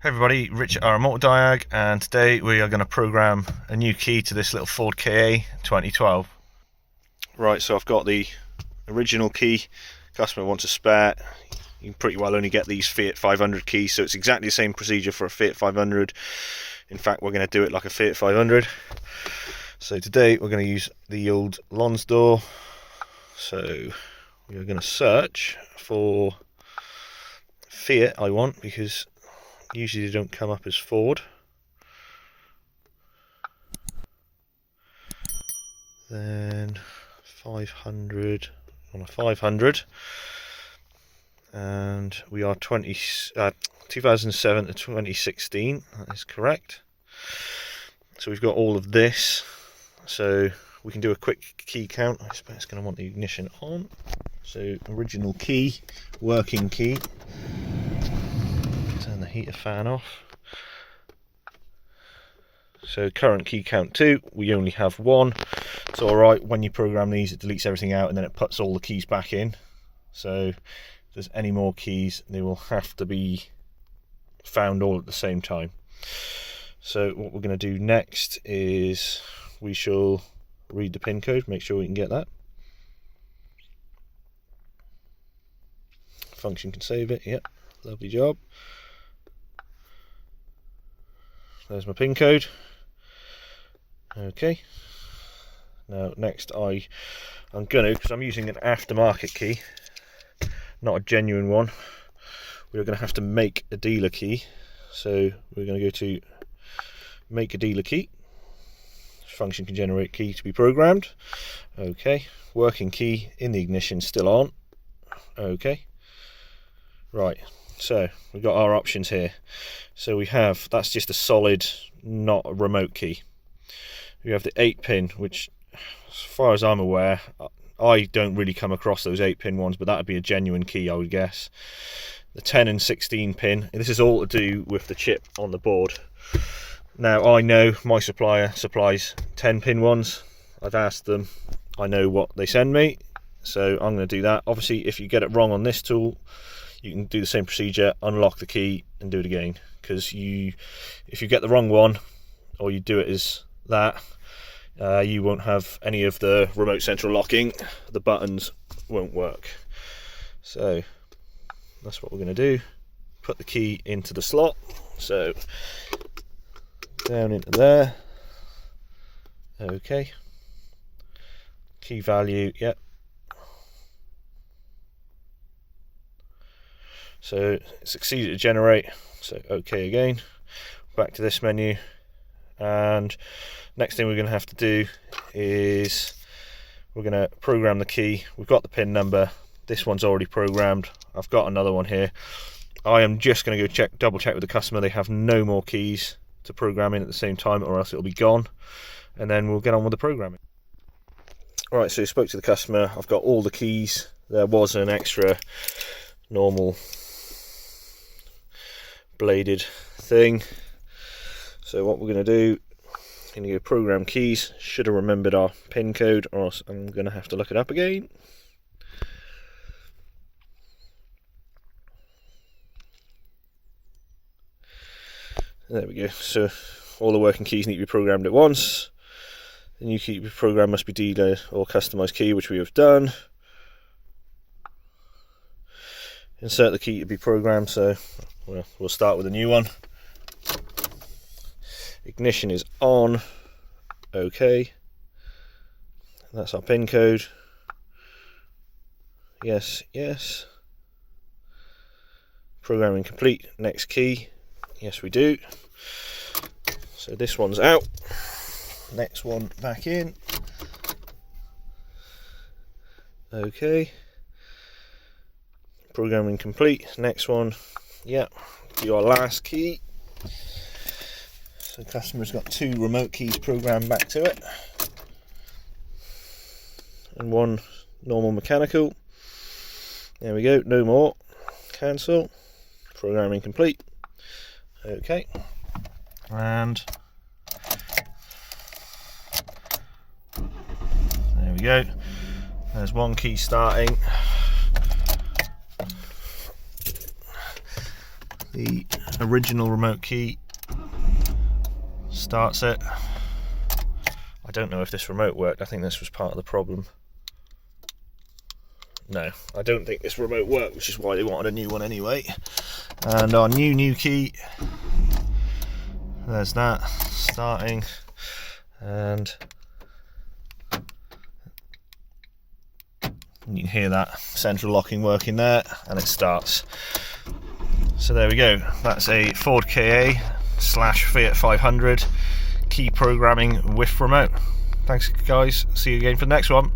Hey everybody, Rich at Multidiag, and today we are going to program a new key to this little Ford KA 2012. Right, so I've got the original key. Customer wants a spare. You can pretty well only get these Fiat 500 keys, so it's exactly the same procedure for a Fiat 500. In fact, we're going to do it like a Fiat 500. So today we're going to use the old Lonsdor. So we're going to search for Fiat I want, because usually they don't come up as Ford. Then 500 on a 500, and we are 2007 to 2016. That is correct. So we've got all of this. So we can do a quick key count. I suppose it's going to want the ignition on. So original key, working key. Turn the heater fan off. So current key count 2, we only have 1. It's alright, when you program these it deletes everything out and then it puts all the keys back in. So if there's any more keys, they will have to be found all at the same time. So what we're going to do next is we shall read the pin code, make sure we can get that. Function can save it, yep, lovely job. There's my pin code. Okay. Now next I'm gonna, because I'm using an aftermarket key, not a genuine one, we're going to have to make a dealer key. So we're going to go to make a dealer key. Function can generate key to be programmed. Okay. Working key in the ignition still on. Okay. Right. So we've got our options here. So we have, that's just a solid, not a remote key. We have the 8-pin, which as far as I'm aware, I don't really come across those 8-pin ones, but that would be a genuine key, I would guess. The 10 and 16 pin, this is all to do with the chip on the board. Now I know my supplier supplies 10-pin ones. I've asked them, I know what they send me, so I'm going to do that. Obviously if you get it wrong on this tool, you can do the same procedure, unlock the key and do it again, because if you get the wrong one, or you do it as that, you won't have any of the remote central locking, the buttons won't work. So that's what we're going to do, put the key into the slot, so down into there. Okay, key value, yep. So it succeeded to generate, so okay again. Back to this menu, and next thing we're going to have to do is we're going to program the key. We've got the pin number, this one's already programmed. I've got another one here. I am just going to go double check with the customer they have no more keys to program in at the same time, or else it'll be gone, and then we'll get on with the programming. Alright, so I spoke to the customer, I've got all the keys. There was an extra normal bladed thing. So what we're going to do, I'm going to go program keys. Should have remembered our pin code, or else I'm going to have to look it up again. There we go. So all the working keys need to be programmed at once. The new key program must be dealer or customized key, which we have done. Insert the key to be programmed, so we'll start with a new one. Ignition is on. Okay. That's our pin code. Yes, yes. Programming complete. Next key. Yes, we do. So this one's out. Next one back in. Okay. Programming complete. Next one. Yeah. Your last key. So the customer's got 2 remote keys programmed back to it, and 1 normal mechanical. There we go. No more. Cancel. Programming complete. Okay. And there we go. There's 1 key starting. The original remote key starts it. I don't know if this remote worked. I think this was part of the problem. No, I don't think this remote worked, which is why they wanted a new one anyway. And our new key, there's that starting, and you can hear that central locking working there, and it starts. So there we go, that's a Ford KA / Fiat 500 key programming with remote. Thanks guys, see you again for the next one.